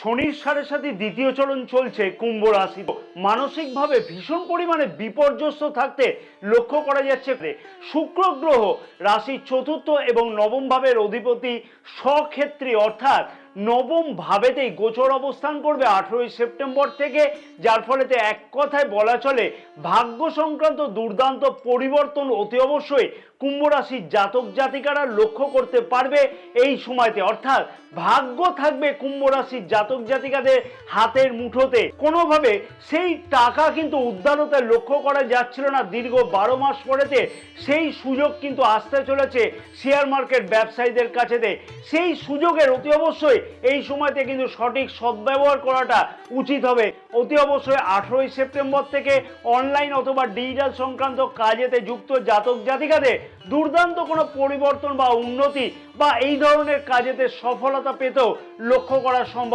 শনির সাড়ে সাথে দ্বিতীয় চরণ চলছে কুম্ভ রাশি। মানসিকভাবে ভীষণ পরিমাণে বিপর্যস্ত থাকতে লক্ষ্য করা যাচ্ছে। শুক্র গ্রহ রাশির চতুর্থ এবং নবম ভাবের অধিপতি স্বক্ষেত্রী অর্থাৎ নবম ভাবেতেই গোচর অবস্থান করবে 18ই সেপ্টেম্বর থেকে, যার ফলেতে এক কথায় বলা চলে ভাগ্য সংক্রান্ত দুর্দান্ত পরিবর্তন অতি অবশ্যই কুম্ভ রাশির জাতক জাতিকারা লক্ষ্য করতে পারবে এই সময়তে। অর্থাৎ ভাগ্য থাকবে কুম্ভ রাশির জাতক জাতিকাদের হাতের মুঠোতে। কোনোভাবে সেই টাকা কিন্তু উদ্ধারতা লক্ষ্য করা যাচ্ছিল না দীর্ঘ 12 মাস পরেতে সেই সুযোগ কিন্তু আসতে চলেছে শেয়ার মার্কেট ব্যবসায়ীদের কাছেতে। সেই সুযোগের অতি অবশ্যই এই সময়তে কিন্তু সঠিক সদ্ব্যবহার করাটা উচিত হবে। অতি অবশ্যই 18ই সেপ্টেম্বর থেকে অনলাইন অথবা ডিজিটাল সংক্রান্ত কাজেতে যুক্ত জাতক জাতিকাদের দুর্দান্ত কোনো পরিবর্তন বা উন্নতি বা এই ধরনের কাজেতে সফলতা পেতেও লক্ষ্য করা সম্ভব।